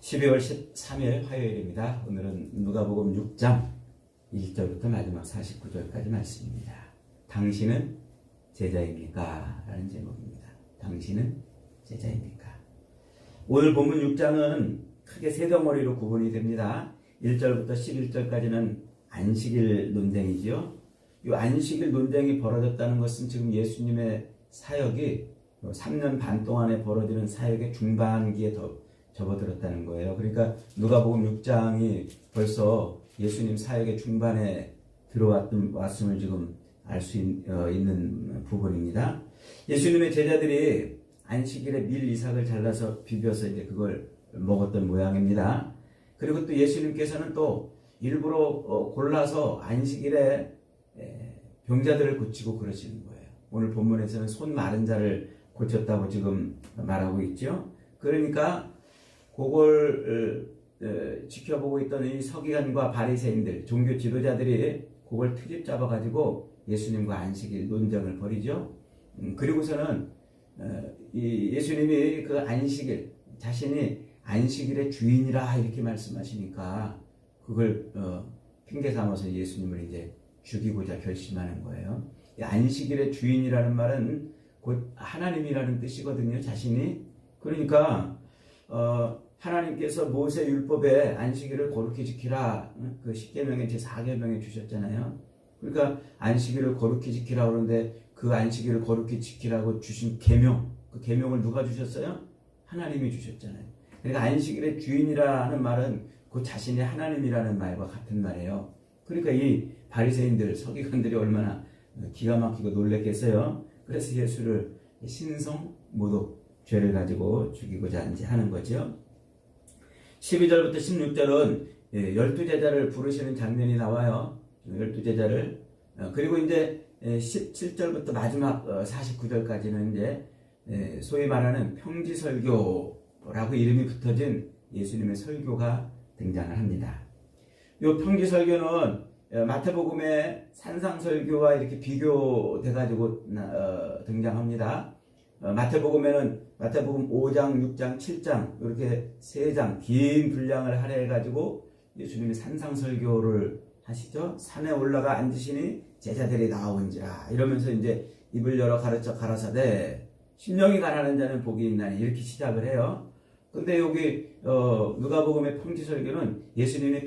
12월 13일 화요일입니다. 오늘은 누가복음 6장 1절부터 마지막 49절까지 말씀입니다. 당신은 제자입니까? 라는 제목입니다. 당신은 제자입니까? 오늘 본문 6장은 크게 세 덩어리로 구분이 됩니다. 1절부터 11절까지는 안식일 논쟁이지요. 이 안식일 논쟁이 벌어졌다는 것은 지금 예수님의 사역이 3년 반 동안에 벌어지는 사역의 중반기에 접어들었다는 거예요. 그러니까 누가복음 6장이 벌써 예수님 사역의 중반에 왔음을 지금 알 수 있는 부분입니다. 예수님의 제자들이 안식일에 밀 이삭을 잘라서 비벼서 이제 그걸 먹었던 모양입니다. 그리고 또 예수님께서는 또 일부러 골라서 안식일에 병자들을 고치고 그러시는 거예요. 오늘 본문에서는 손 마른 자를 고쳤다고 지금 말하고 있죠. 그러니까 그걸 지켜보고 있던 이 서기관과 바리새인들, 종교 지도자들이 그걸 트집 잡아가지고 예수님과 안식일 논쟁을 벌이죠. 그리고서는 이 예수님이 그 안식일, 자신이 안식일의 주인이라 이렇게 말씀하시니까 그걸 핑계 삼아서 예수님을 이제 죽이고자 결심하는 거예요. 이 안식일의 주인이라는 말은 곧 하나님이라는 뜻이거든요. 자신이. 그러니까 하나님께서 모세 율법에 안식일을 거룩히 지키라 그 10계명의 제4계명에 주셨잖아요. 그러니까 안식일을 거룩히 지키라 그러는데 그 안식일을 거룩히 지키라고 주신 계명, 그 계명을 누가 주셨어요? 하나님이 주셨잖아요. 그러니까 안식일의 주인이라는 말은 그 자신이 하나님이라는 말과 같은 말이에요. 그러니까 이 바리새인들, 서기관들이 얼마나 기가 막히고 놀랬겠어요. 그래서 예수를 신성 모독 죄를 가지고 죽이고자 하는 거죠. 12절부터 16절은 12제자를 부르시는 장면이 나와요. 12제자를. 그리고 이제 17절부터 마지막 49절까지는 이제 소위 말하는 평지설교라고 이름이 붙어진 예수님의 설교가 등장을 합니다. 이 평지설교는 마태복음의 산상설교와 이렇게 비교돼가지고 등장합니다. 마태복음에는 마태복음 5장, 6장, 7장 이렇게 세 장 긴 분량을 할애해가지고 예수님이 산상설교를 하시죠. 산에 올라가 앉으시니 제자들이 나오는지라 이러면서 이제 입을 열어 가르쳐 가라사대 심령이 가난한 자는 복이 있나니 이렇게 시작을 해요. 근데 여기 누가복음의 평지설교는 예수님이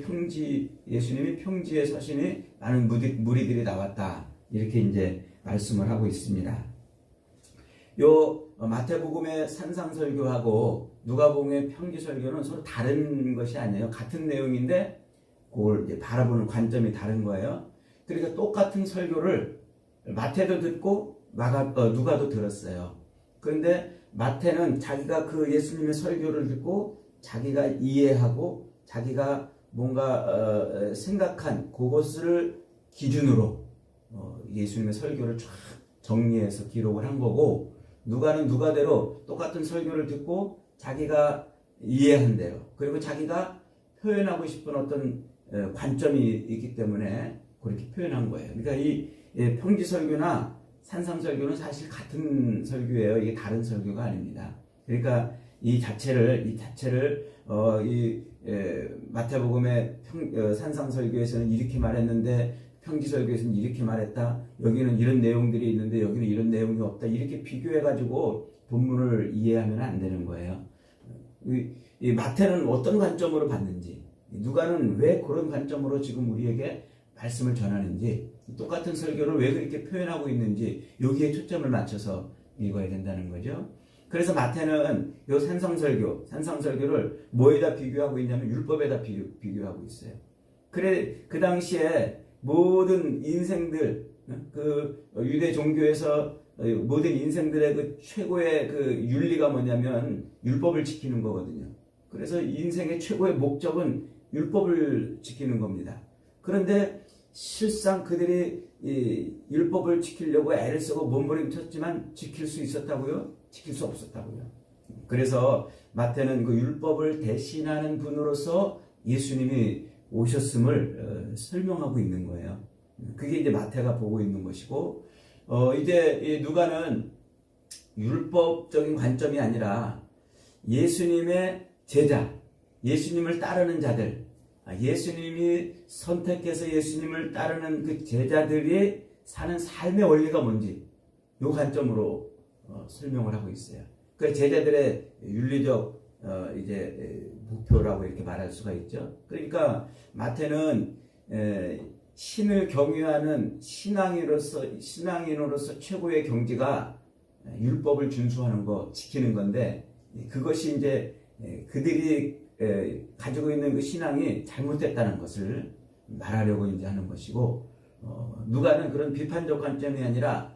평지에 서시니 많은 무리들이 나왔다 이렇게 이제 말씀을 하고 있습니다. 요 마태복음의 산상설교하고 누가복음의 평지설교는 서로 다른 것이 아니에요. 같은 내용인데 그걸 이제 바라보는 관점이 다른 거예요. 그러니까 똑같은 설교를 마태도 듣고 누가도 들었어요. 그런데 마태는 자기가 그 예수님의 설교를 듣고 자기가 이해하고 자기가 뭔가 생각한 그것을 기준으로 예수님의 설교를 쫙 정리해서 기록을 한 거고, 누가는 누가대로 똑같은 설교를 듣고 자기가 이해한 대로 그리고 자기가 표현하고 싶은 어떤 관점이 있기 때문에 그렇게 표현한 거예요. 그러니까 이 평지설교나 산상설교는 사실 같은 설교예요. 이게 다른 설교가 아닙니다. 그러니까 이 자체를 마태복음의 산상설교에서는 이렇게 말했는데 평지설교에서는 이렇게 말했다. 여기는 이런 내용들이 있는데 여기는 이런 내용이 없다. 이렇게 비교해가지고 본문을 이해하면 안 되는 거예요. 이 마태는 어떤 관점으로 봤는지, 누가는 왜 그런 관점으로 지금 우리에게 말씀을 전하는지, 똑같은 설교를 왜 그렇게 표현하고 있는지 여기에 초점을 맞춰서 읽어야 된다는 거죠. 그래서 마태는 이 산상설교를 뭐에다 비교하고 있냐면 율법에다 비교하고 있어요. 그 당시에 모든 인생들, 그 유대 종교에서 모든 인생들의 그 최고의 그 윤리가 뭐냐면 율법을 지키는 거거든요. 그래서 인생의 최고의 목적은 율법을 지키는 겁니다. 그런데 실상 그들이 이 율법을 지키려고 애를 쓰고 몸부림쳤지만 지킬 수 있었다고요? 지킬 수 없었다고요. 그래서 마태는 그 율법을 대신하는 분으로서 예수님이 오셨음을 설명하고 있는 거예요. 그게 이제 마태가 보고 있는 것이고, 이제 누가는 율법적인 관점이 아니라 예수님의 제자, 예수님을 따르는 자들, 예수님이 선택해서 예수님을 따르는 그 제자들이 사는 삶의 원리가 뭔지 이 관점으로 설명을 하고 있어요. 그 제자들의 윤리적 이제 목표라고 이렇게 말할 수가 있죠. 그러니까 마태는 신을 경외하는 신앙인으로서 최고의 경지가 율법을 준수하는 거, 지키는 건데, 그것이 이제 그들이 가지고 있는 그 신앙이 잘못됐다는 것을 말하려고 이제 하는 것이고, 누가는 그런 비판적 관점이 아니라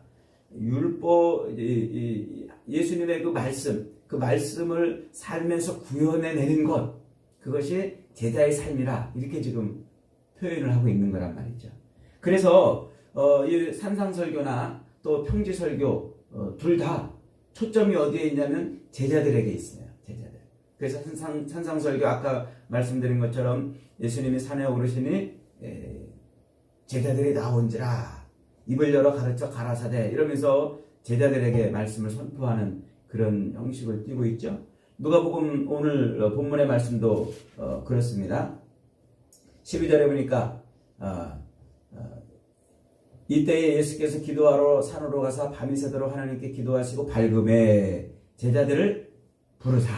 예수님의 그 말씀을 살면서 구현해내는 것, 그것이 제자의 삶이라 이렇게 지금 표현을 하고 있는 거란 말이죠. 그래서 이 산상설교나 또 평지설교 둘 다 초점이 어디에 있냐면 제자들에게 있어요. 제자들. 그래서 산상설교 아까 말씀드린 것처럼 예수님이 산에 오르시니 제자들이 나온지라 입을 열어 가르쳐 가라사대 이러면서 제자들에게 말씀을 선포하는 그런 형식을 띠고 있죠. 누가복음 오늘 본문의 말씀도 그렇습니다. 12절에 보니까 이때에 예수께서 기도하러 산으로 가서 밤이 새도록 하나님께 기도하시고 밝음에 제자들을 부르사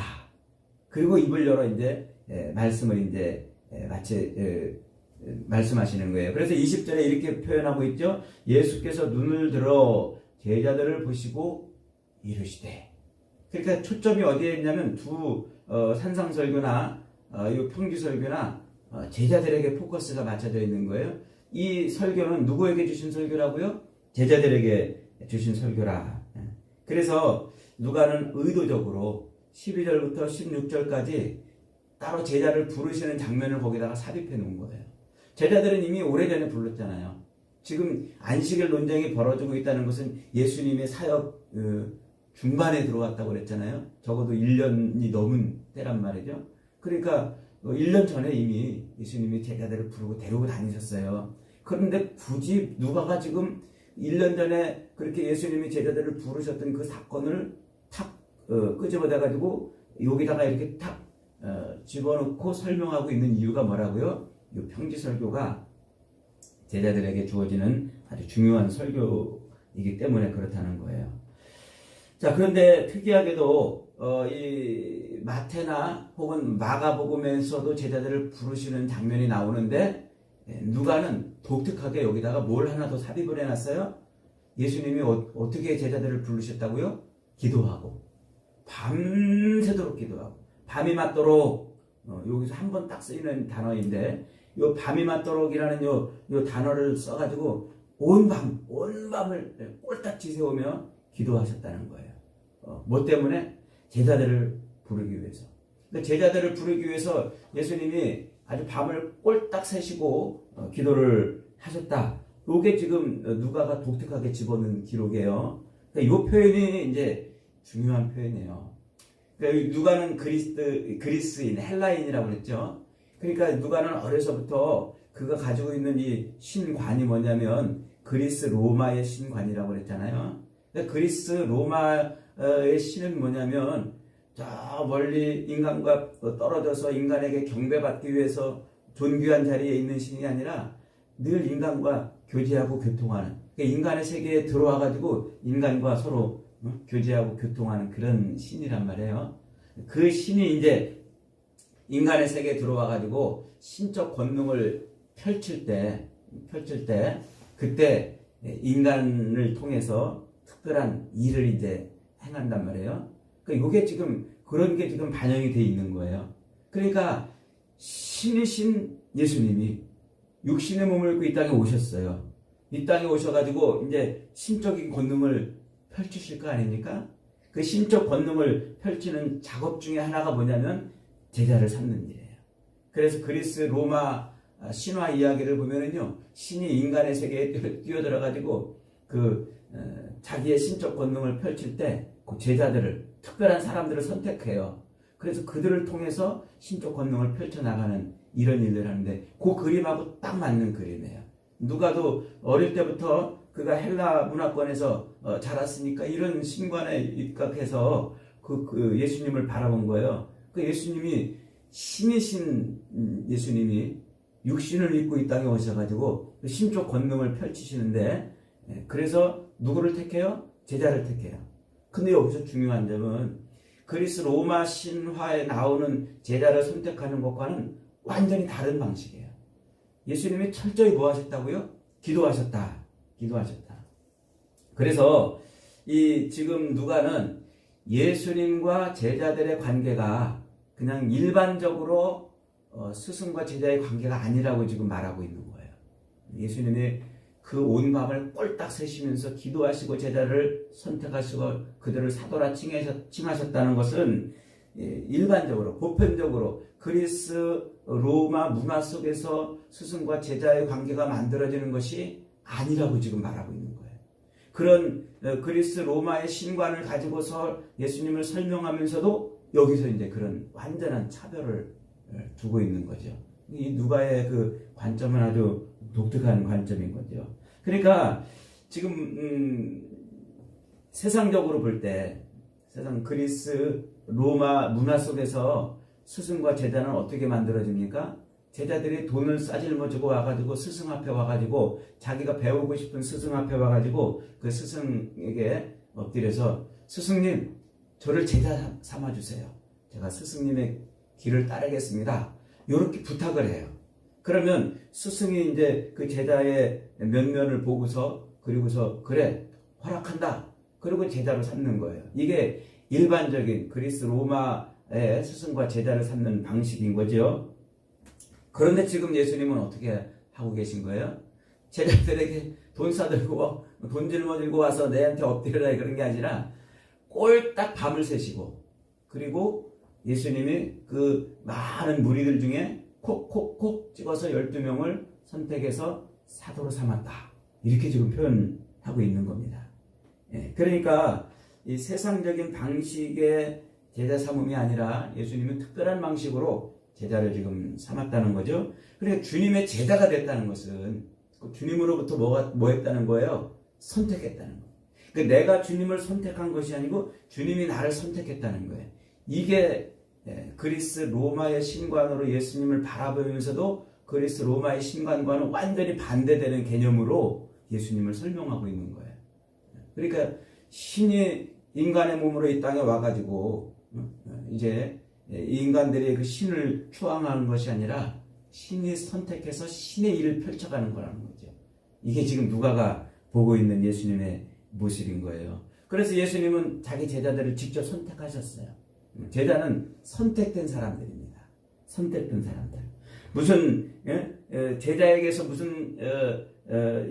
그리고 입을 열어 이제 말씀을 이제 마치 말씀하시는 거예요. 그래서 20절에 이렇게 표현하고 있죠. 예수께서 눈을 들어 제자들을 보시고 이르시되. 그러니까 초점이 어디에 있냐면 두 산상설교나 이 평지설교나 제자들에게 포커스가 맞춰져 있는 거예요. 이 설교는 누구에게 주신 설교라고요? 제자들에게 주신 설교라. 그래서 누가는 의도적으로 12절부터 16절까지 따로 제자를 부르시는 장면을 거기다가 삽입해 놓은 거예요. 제자들은 이미 오래전에 불렀잖아요. 지금 안식일 논쟁이 벌어지고 있다는 것은 예수님의 사역 중반에 들어왔다고 그랬잖아요. 적어도 1년이 넘은 때란 말이죠. 그러니까 1년 전에 이미 예수님이 제자들을 부르고 데리고 다니셨어요. 그런데 굳이 누가가 지금 1년 전에 그렇게 예수님이 제자들을 부르셨던 그 사건을 탁 끄집어내가지고 여기다가 이렇게 탁 집어넣고 설명하고 있는 이유가 뭐라고요? 이 평지설교가 제자들에게 주어지는 아주 중요한 설교이기 때문에 그렇다는 거예요. 자, 그런데 특이하게도 이 마태나 혹은 마가복음에서도 제자들을 부르시는 장면이 나오는데 누가는 독특하게 여기다가 뭘 하나 더 삽입을 해놨어요. 예수님이 어떻게 제자들을 부르셨다고요? 기도하고 밤새도록 기도하고 밤이 맞도록 여기서 한 번 딱 쓰이는 단어인데 요 밤이 맞도록이라는 요 단어를 써가지고 온 밤을 꼴딱 지새우며 기도하셨다는 거예요. 뭐 때문에? 제자들을 부르기 위해서. 그러니까 제자들을 부르기 위해서 예수님이 아주 밤을 꼴딱 새시고 기도를 하셨다. 이게 지금 누가가 독특하게 집어넣은 기록이에요. 그러니까 이 표현이 이제 중요한 표현이에요. 그러니까 누가는 그리스인, 헬라인이라고 그랬죠. 그러니까 누가는 어려서부터 그가 가지고 있는 이 신관이 뭐냐면 그리스 로마의 신관이라고 그랬잖아요. 그러니까 그리스 로마의 신은 뭐냐면 저 멀리 인간과 떨어져서 인간에게 경배받기 위해서 존귀한 자리에 있는 신이 아니라 늘 인간과 교제하고 교통하는, 그러니까 인간의 세계에 들어와가지고 인간과 서로 교제하고 교통하는 그런 신이란 말이에요. 그 신이 이제 인간의 세계에 들어와가지고 신적 권능을 펼칠 때 그때 인간을 통해서 특별한 일을 이제 행한단 말이에요. 그러니까 이게 지금 그런 게 지금 반영이 돼 있는 거예요. 그러니까 신이신 예수님이 육신의 몸을 입고 이 땅에 오셨어요. 이 땅에 오셔가지고 이제 신적인 권능을 펼치실 거 아닙니까? 그 신적 권능을 펼치는 작업 중에 하나가 뭐냐면 제자를 삼는 일이에요. 그래서 그리스 로마 신화 이야기를 보면은요, 신이 인간의 세계에 뛰어들어가지고 자기의 신적 권능을 펼칠 때 그 제자들을, 특별한 사람들을 선택해요. 그래서 그들을 통해서 신적 권능을 펼쳐나가는 이런 일을 하는데 그 그림하고 딱 맞는 그림이에요. 누가도 어릴 때부터 그가 헬라 문화권에서 자랐으니까 이런 신관에 입각해서 그 예수님을 바라본 거예요. 그 예수님이 신이신 예수님이 육신을 입고 이 땅에 오셔가지고 신적 권능을 펼치시는데, 그래서 누구를 택해요? 제자를 택해요. 근데 여기서 중요한 점은 그리스 로마 신화에 나오는 제자를 선택하는 것과는 완전히 다른 방식이에요. 예수님이 철저히 뭐 하셨다고요? 기도하셨다. 그래서 이 지금 누가는 예수님과 제자들의 관계가 그냥 일반적으로 스승과 제자의 관계가 아니라고 지금 말하고 있는 거예요. 예수님이 그 온 밤을 꼴딱 새시면서 기도하시고 제자를 선택하시고 그들을 사도라 칭하셨다는 것은 일반적으로 보편적으로 그리스 로마 문화 속에서 스승과 제자의 관계가 만들어지는 것이 아니라고 지금 말하고 있는 거예요. 그런 그리스 로마의 신관을 가지고서 예수님을 설명하면서도 여기서 이제 그런 완전한 차별을 두고 있는 거죠. 이 누가의 그 관점은 아주 독특한 관점인 거죠. 그러니까 지금 세상적으로 볼 때 세상 그리스 로마 문화 속에서 스승과 제자는 어떻게 만들어집니까? 제자들이 돈을 싸질머지고 와가지고 스승 앞에 와가지고 자기가 배우고 싶은 스승 앞에 와가지고 그 스승에게 엎드려서 스승님 저를 제자 삼아주세요. 제가 스승님의 길을 따르겠습니다. 이렇게 부탁을 해요. 그러면 스승이 이제 그 제자의 면면을 보고서 그리고서 그래 허락한다. 그리고 제자로 삼는 거예요. 이게 일반적인 그리스 로마의 스승과 제자를 삼는 방식인 거죠. 그런데 지금 예수님은 어떻게 하고 계신 거예요? 제자들에게 돈 싸들고 돈 짊어지고 와서 내한테 엎드려라 그런 게 아니라 꼴딱 밤을 새시고 그리고 예수님이 그 많은 무리들 중에 콕콕콕 찍어서 12명을 선택해서 사도로 삼았다. 이렇게 지금 표현하고 있는 겁니다. 그러니까 이 세상적인 방식의 제자 삼음이 아니라 예수님은 특별한 방식으로 제자를 지금 삼았다는 거죠. 그러니까 주님의 제자가 됐다는 것은 주님으로부터 뭐 했다는 거예요? 선택했다는 거예요. 그러니까 내가 주님을 선택한 것이 아니고 주님이 나를 선택했다는 거예요. 이게 그리스 로마의 신관으로 예수님을 바라보면서도 그리스 로마의 신관과는 완전히 반대되는 개념으로 예수님을 설명하고 있는 거예요. 그러니까 신이 인간의 몸으로 이 땅에 와가지고 이제 인간들이 그 신을 추앙하는 것이 아니라 신이 선택해서 신의 일을 펼쳐가는 거라는 거죠. 이게 지금 누가가 보고 있는 예수님의 모습인 거예요. 그래서 예수님은 자기 제자들을 직접 선택하셨어요. 제자는 선택된 사람들입니다. 선택된 사람들. 무슨 제자에게서 무슨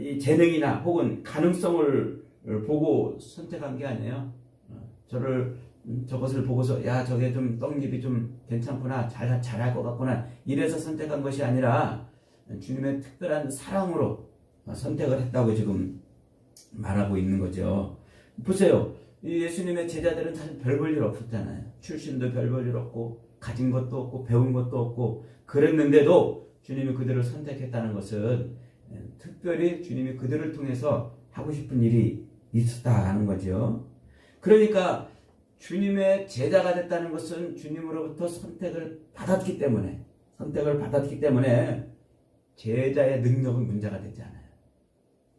이 재능이나 혹은 가능성을 보고 선택한 게 아니에요. 저것을 보고서 야 저게 좀 떡잎이 좀 괜찮구나 잘할 것 같구나 이래서 선택한 것이 아니라 주님의 특별한 사랑으로 선택을 했다고 지금 말하고 있는 거죠. 보세요. 이 예수님의 제자들은 사실 별 볼 일 없었잖아요. 출신도 별 볼 일 없고 가진 것도 없고 배운 것도 없고 그랬는데도 주님이 그들을 선택했다는 것은 특별히 주님이 그들을 통해서 하고 싶은 일이 있었다는 거죠. 그러니까 주님의 제자가 됐다는 것은 주님으로부터 선택을 받았기 때문에 제자의 능력은 문제가 되지 않아요.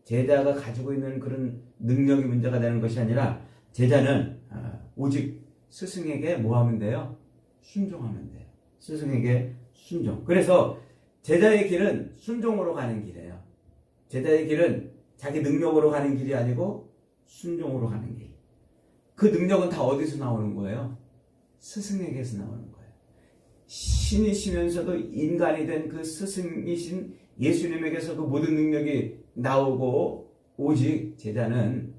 제자가 가지고 있는 그런 능력이 문제가 되는 것이 아니라 제자는 오직 스승에게 뭐 하면 돼요? 순종하면 돼요. 스승에게 순종. 그래서 제자의 길은 순종으로 가는 길이에요. 제자의 길은 자기 능력으로 가는 길이 아니고 순종으로 가는 길. 그 능력은 다 어디서 나오는 거예요? 스승에게서 나오는 거예요. 신이시면서도 인간이 된 그 스승이신 예수님에게서 그 모든 능력이 나오고 오직 제자는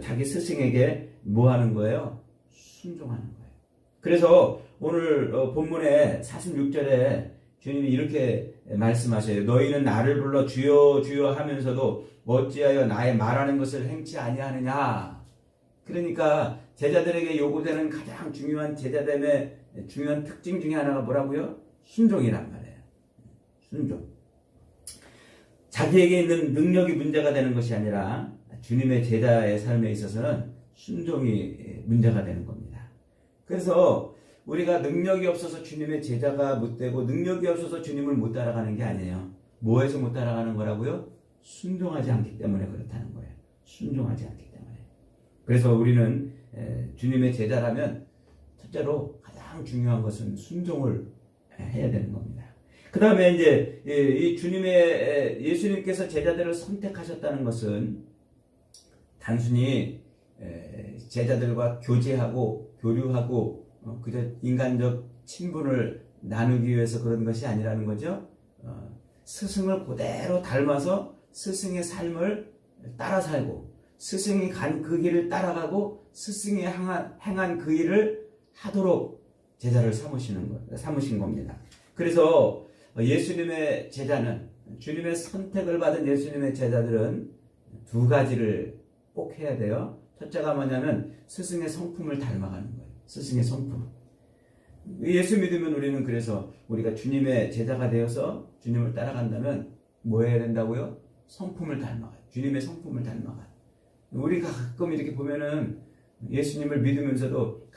자기 스승에게 뭐 하는 거예요? 순종하는 거예요. 그래서 오늘 본문의 46절에 주님이 이렇게 말씀하셔요. 너희는 나를 불러 주여 주여 하면서도 어찌하여 나의 말하는 것을 행치 아니하느냐. 그러니까 제자들에게 요구되는 가장 중요한 제자됨의 중요한 특징 중에 하나가 뭐라고요? 순종이란 말이에요. 순종. 자기에게 있는 능력이 문제가 되는 것이 아니라 주님의 제자의 삶에 있어서는 순종이 문제가 되는 겁니다. 그래서 우리가 능력이 없어서 주님의 제자가 못 되고 능력이 없어서 주님을 못 따라가는 게 아니에요. 뭐해서 못 따라가는 거라고요? 순종하지 않기 때문에 그렇다는 거예요. 순종하지 않기 때문에. 그래서 우리는 주님의 제자라면 첫째로 가장 중요한 것은 순종을 해야 되는 겁니다. 그 다음에 이제 이 예수님께서 제자들을 선택하셨다는 것은 단순히 제자들과 교제하고 교류하고 그저 인간적 친분을 나누기 위해서 그런 것이 아니라는 거죠. 스승을 그대로 닮아서 스승의 삶을 따라 살고 스승이 간 그 길을 따라가고 스승이 행한 그 일을 하도록 제자를 삼으신 겁니다. 그래서 예수님의 제자는, 주님의 선택을 받은 예수님의 제자들은 두 가지를 꼭 해야 돼요. 첫째가 뭐냐면 스승의 성품을 닮아가는 거예요. 스승의 성품. 예수 믿으면 우리는 그래서 우리가 주님의 제자가 되어서 주님을 따라간다면 뭐 해야 된다고요? 성품을 닮아가요. 주님의 성품을 닮아가요. 우리가 가끔 이렇게 보면은 예수님을 믿으면서도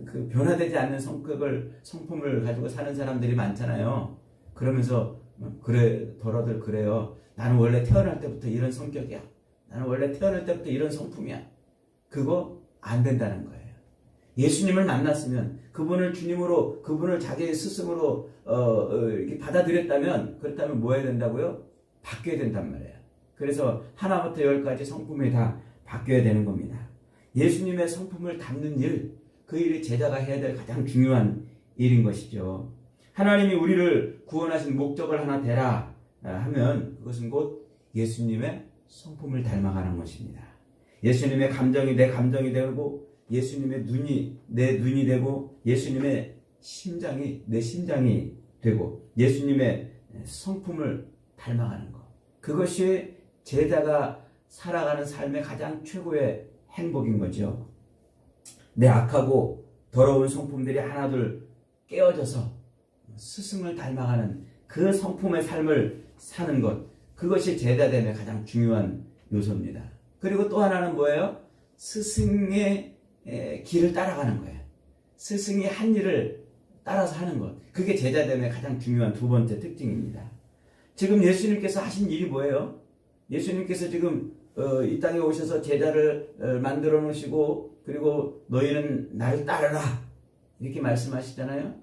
그 변화되지 않는 성품을 가지고 사는 사람들이 많잖아요. 그러면서 더러들 그래요. 나는 원래 태어날 때부터 이런 성격이야. 나는 원래 태어날 때부터 이런 성품이야. 그거 안 된다는 거예요. 예수님을 만났으면 그분을 주님으로, 그분을 자기의 스승으로 이렇게 받아들였다면, 그렇다면 뭐 해야 된다고요? 바뀌어야 된단 말이에요. 그래서 하나부터 열까지 성품이 다 바뀌어야 되는 겁니다. 예수님의 성품을 담는 일, 그 일이 제자가 해야 될 가장 중요한 일인 것이죠. 하나님이 우리를 구원하신 목적을 하나 되라 하면 그것은 곧 예수님의 성품을 닮아가는 것입니다. 예수님의 감정이 내 감정이 되고 예수님의 눈이 내 눈이 되고 예수님의 심장이 내 심장이 되고 예수님의 성품을 닮아가는 것. 그것이 제자가 살아가는 삶의 가장 최고의 행복인 거죠. 내 악하고 더러운 성품들이 하나둘 깨어져서 스승을 닮아가는 그 성품의 삶을 사는 것, 그것이 제자됨의 가장 중요한 요소입니다. 그리고 또 하나는 뭐예요? 스승의 길을 따라가는 거예요. 스승이 한 일을 따라서 하는 것, 그게 제자됨의 가장 중요한 두 번째 특징입니다. 지금 예수님께서 하신 일이 뭐예요? 예수님께서 지금 이 땅에 오셔서 제자를 만들어 놓으시고 그리고 너희는 나를 따르라 이렇게 말씀하시잖아요.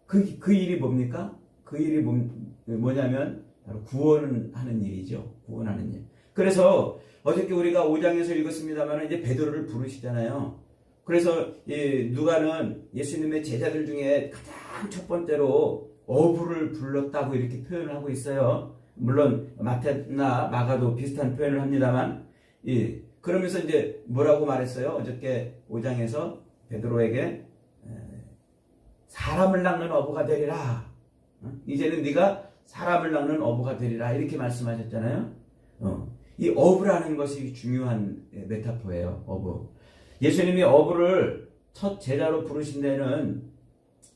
그 일이 뭡니까? 그 일이 뭐냐면 바로 구원하는 일이죠. 구원하는 일. 그래서 어저께 우리가 5장에서 읽었습니다만 이제 베드로를 부르시잖아요. 그래서 누가는 예수님의 제자들 중에 가장 첫 번째로 어부를 불렀다고 이렇게 표현을 하고 있어요. 물론 마태나 마가도 비슷한 표현을 합니다만, 그러면서 이제 뭐라고 말했어요? 어저께 5장에서 베드로에게 사람을 낚는 어부가 되리라. 이제는 네가 사람을 낚는 어부가 되리라 이렇게 말씀하셨잖아요. 이 어부라는 것이 중요한 메타포예요. 어부. 예수님이 어부를 첫 제자로 부르신 데는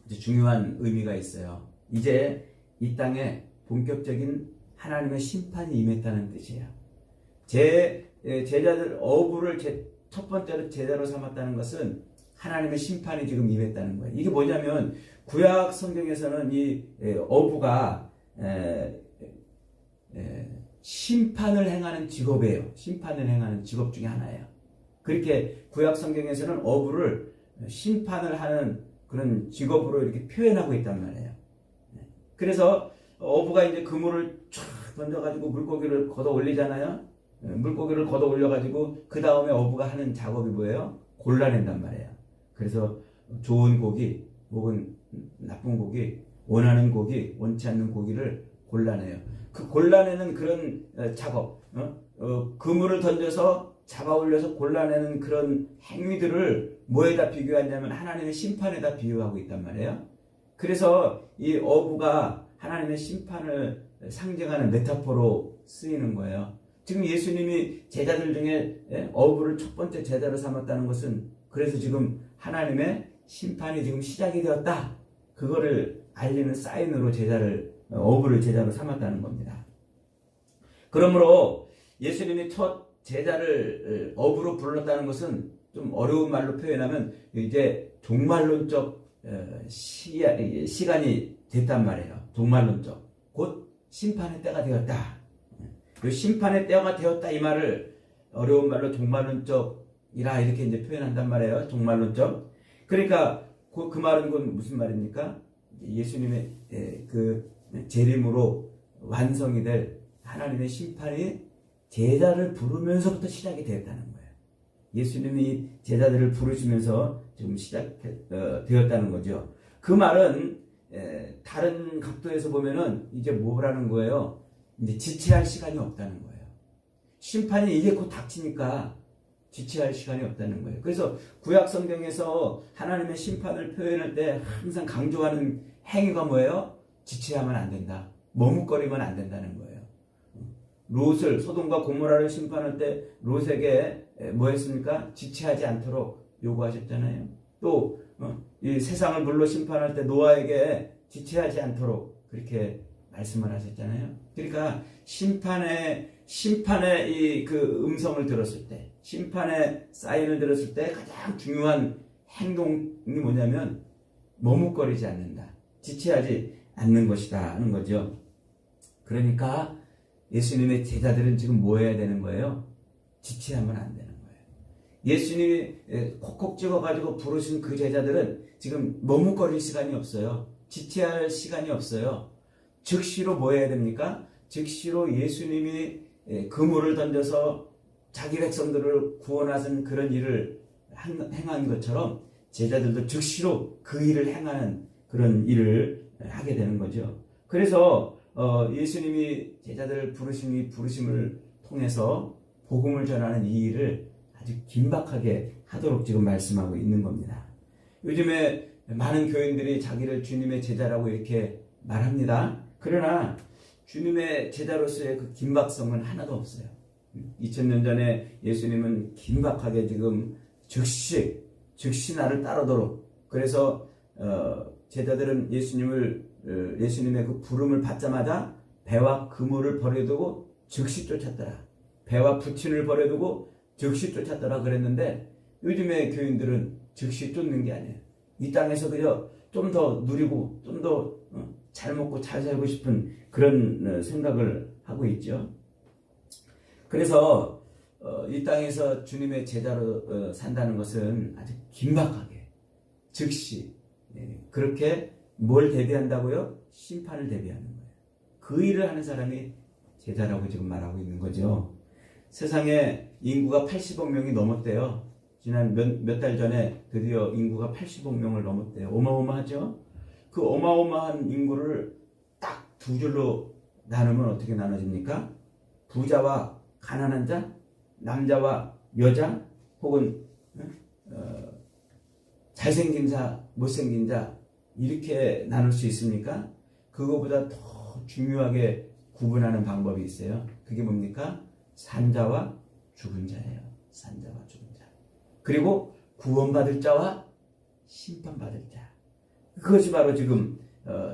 중요한 의미가 있어요. 이제 이 땅에 본격적인 하나님의 심판이 임했다는 뜻이에요. 제자들 어부를 첫 번째로 제자로 삼았다는 것은 하나님의 심판이 지금 임했다는 거예요. 이게 뭐냐면 구약 성경에서는 이 어부가 심판을 행하는 직업이에요. 심판을 행하는 직업 중에 하나예요. 그렇게 구약 성경에서는 어부를 심판을 하는 그런 직업으로 이렇게 표현하고 있단 말이에요. 그래서 어부가 이제 그물을 쫙 던져가지고 물고기를 걷어 올리잖아요. 물고기를 걷어 올려가지고 그 다음에 어부가 하는 작업이 뭐예요? 골라낸단 말이에요. 그래서 좋은 고기 혹은 나쁜 고기, 원하는 고기, 원치 않는 고기를 골라내요. 그 골라내는 그런 작업, 그물을 던져서 잡아 올려서 골라내는 그런 행위들을 뭐에다 비교하냐면 하나님의 심판에다 비유하고 있단 말이에요. 그래서 이 어부가 하나님의 심판을 상징하는 메타포로 쓰이는 거예요. 지금 예수님이 제자들 중에 어부를 첫 번째 제자로 삼았다는 것은 그래서 지금 하나님의 심판이 지금 시작이 되었다. 그거를 알리는 사인으로 어부를 제자로 삼았다는 겁니다. 그러므로 예수님이 첫 제자를 어부로 불렀다는 것은 좀 어려운 말로 표현하면 이제 종말론적 시간이 됐단 말이에요. 종말론적. 곧 심판의 때가 되었다. 이 심판의 때가 되었다 이 말을 어려운 말로 종말론적이라 이렇게 이제 표현한단 말이에요. 종말론적. 그러니까 그 말은 곧 무슨 말입니까? 예수님의 그 재림으로 완성이 될 하나님의 심판이 제자를 부르면서부터 시작이 되었다는 거예요. 예수님이 제자들을 부르시면서 지금 되었다는 거죠. 그 말은 다른 각도에서 보면은 이제 뭐라는 거예요? 이제 지체할 시간이 없다는 거예요. 심판이 이제 곧 닥치니까 지체할 시간이 없다는 거예요. 그래서 구약 성경에서 하나님의 심판을 표현할 때 항상 강조하는 행위가 뭐예요? 지체하면 안 된다. 머뭇거리면 안 된다는 거예요. 롯을 소돔과 고모라를 심판할 때 롯에게 뭐 했습니까? 지체하지 않도록 요구하셨잖아요. 또 이 세상을 물로 심판할 때 노아에게 지체하지 않도록 그렇게 말씀을 하셨잖아요. 그러니까 심판의 이 그 음성을 들었을 때, 심판의 사인을 들었을 때 가장 중요한 행동이 뭐냐면 머뭇거리지 않는다. 지체하지 않는 것이다 하는 거죠. 그러니까 예수님의 제자들은 지금 뭐 해야 되는 거예요? 지체하면 안 되는 거예요. 예수님이 콕콕 찍어가지고 부르신 그 제자들은 지금 머뭇거릴 시간이 없어요. 지체할 시간이 없어요. 즉시로 뭐 해야 됩니까? 즉시로 예수님이 그물을 던져서 자기 백성들을 구원하신 그런 일을 행한 것처럼 제자들도 즉시로 그 일을 행하는 그런 일을 하게 되는 거죠. 그래서 예수님이 제자들을 부르심을 통해서 복음을 전하는 이 일을 아주 긴박하게 하도록 지금 말씀하고 있는 겁니다. 요즘에 많은 교인들이 자기를 주님의 제자라고 이렇게 말합니다. 그러나 주님의 제자로서의 그 긴박성은 하나도 없어요. 2000년 전에 예수님은 긴박하게 지금 즉시 나를 따르도록, 그래서 제자들은 예수님의 그 부름을 받자마자 배와 그물을 버려두고 즉시 쫓았더라. 배와 부친을 버려두고 즉시 쫓았더라 그랬는데, 요즘의 교인들은 즉시 쫓는 게 아니에요. 이 땅에서 그저 좀 더 누리고 좀 더 잘 먹고 잘 살고 싶은 그런 생각을 하고 있죠. 그래서 이 땅에서 주님의 제자로 산다는 것은 아주 긴박하게 즉시 그렇게 뭘 대비한다고요? 심판을 대비하는 거예요. 그 일을 하는 사람이 제자라고 지금 말하고 있는 거죠. 세상에 인구가 80억 명이 넘었대요. 지난 몇 달 전에 드디어 인구가 80억 명을 넘었대요. 어마어마하죠? 그 어마어마한 인구를 딱 두 줄로 나누면 어떻게 나눠집니까? 부자와 가난한 자, 남자와 여자, 혹은 잘생긴 자, 못생긴 자, 이렇게 나눌 수 있습니까? 그거보다 더 중요하게 구분하는 방법이 있어요. 그게 뭡니까? 산자와 죽은 자예요. 산자와 죽은 자. 그리고 구원받을 자와 심판받을 자. 그것이 바로 지금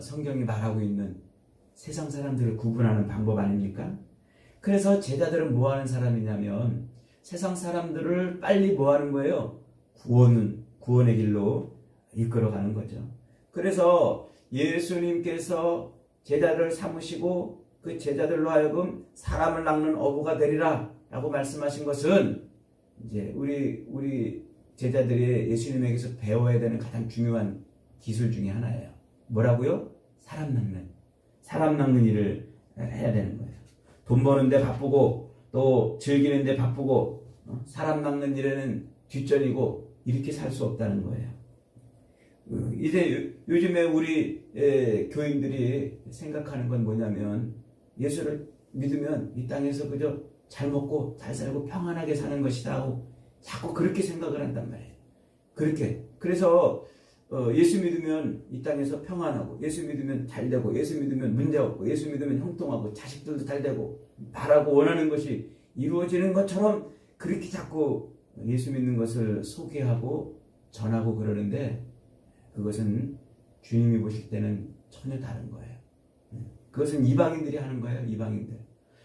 성경이 말하고 있는 세상 사람들을 구분하는 방법 아닙니까? 그래서 제자들은 뭐 하는 사람이냐면 세상 사람들을 빨리 뭐 하는 거예요? 구원의 길로 이끌어가는 거죠. 그래서 예수님께서 제자들을 삼으시고 그 제자들로 하여금 사람을 낚는 어부가 되리라 라고 말씀하신 것은 이제 우리 제자들이 예수님에게서 배워야 되는 가장 중요한 기술 중에 하나예요. 뭐라고요? 사람 낚는 일을 해야 되는 거예요. 돈 버는데 바쁘고 또 즐기는데 바쁘고 사람 낚는 일에는 뒷전이고 이렇게 살 수 없다는 거예요. 이제 요즘에 우리 교인들이 생각하는 건 뭐냐면 예수를 믿으면 이 땅에서 그저 잘 먹고 잘 살고 평안하게 사는 것이다 하고 자꾸 그렇게 생각을 한단 말이에요. 그래서 예수 믿으면 이 땅에서 평안하고, 예수 믿으면 잘 되고, 예수 믿으면 문제 없고, 예수 믿으면 형통하고, 자식들도 잘 되고, 바라고 원하는 것이 이루어지는 것처럼 그렇게 자꾸 예수 믿는 것을 소개하고 전하고 그러는데, 그것은 주님이 보실 때는 전혀 다른 거예요. 그것은 이방인들이 하는 거예요. 이방인들.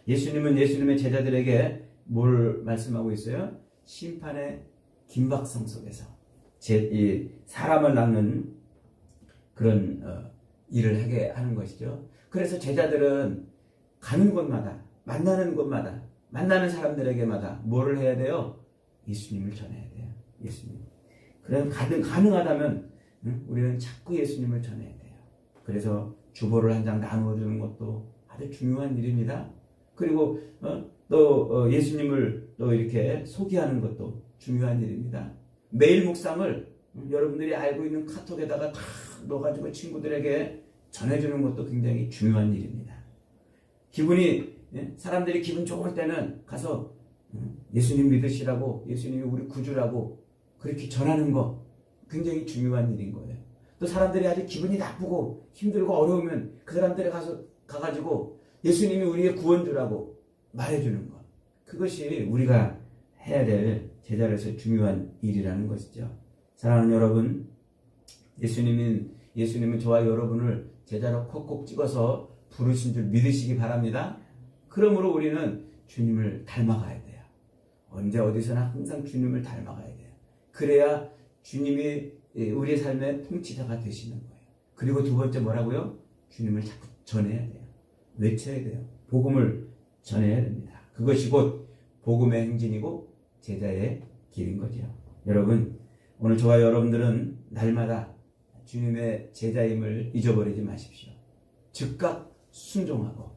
예수님은 예수님의 제자들에게 뭘 말씀하고 있어요? 심판의 긴박성 속에서 이 사람을 낚는 그런 일을 하게 하는 것이죠. 그래서 제자들은 가는 곳마다, 만나는 곳마다, 만나는 사람들에게마다 뭐를 해야 돼요? 예수님을 전해야 돼요. 예수님. 그럼 가능하다면 우리는 자꾸 예수님을 전해야 돼요. 그래서 주보를 한 장 나누어 주는 것도 아주 중요한 일입니다. 그리고 또 예수님을 또 이렇게 소개하는 것도 중요한 일입니다. 매일 묵상을 여러분들이 알고 있는 카톡에다가 다 넣어가지고 친구들에게 전해주는 것도 굉장히 중요한 일입니다. 사람들이 기분 좋을 때는 가서 예수님 믿으시라고, 예수님이 우리 구주라고 그렇게 전하는 거 굉장히 중요한 일인 거예요. 또 사람들이 아주 기분이 나쁘고 힘들고 어려우면 그 사람들에 가가지고 예수님이 우리의 구원주라고 말해주는 것. 그것이 우리가 해야 될 제자로서 중요한 일이라는 것이죠. 사랑하는 여러분, 예수님은 저와 여러분을 제자로 콕콕 찍어서 부르신 줄 믿으시기 바랍니다. 그러므로 우리는 주님을 닮아가야 돼요. 언제 어디서나 항상 주님을 닮아가야 돼요. 그래야 주님이 우리의 삶의 통치자가 되시는 거예요. 그리고 두 번째 뭐라고요? 주님을 자꾸 전해야 돼요. 외쳐야 돼요. 복음을 전해야 됩니다. 그것이 곧 복음의 행진이고 제자의 길인 거죠. 여러분, 오늘 저와 여러분들은 날마다 주님의 제자임을 잊어버리지 마십시오. 즉각 순종하고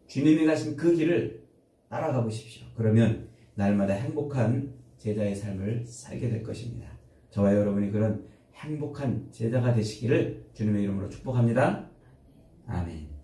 주님이 가신 그 길을 따라가 보십시오. 그러면 날마다 행복한 제자의 삶을 살게 될 것입니다. 저와 여러분이 그런 행복한 제자가 되시기를 주님의 이름으로 축복합니다. 아멘.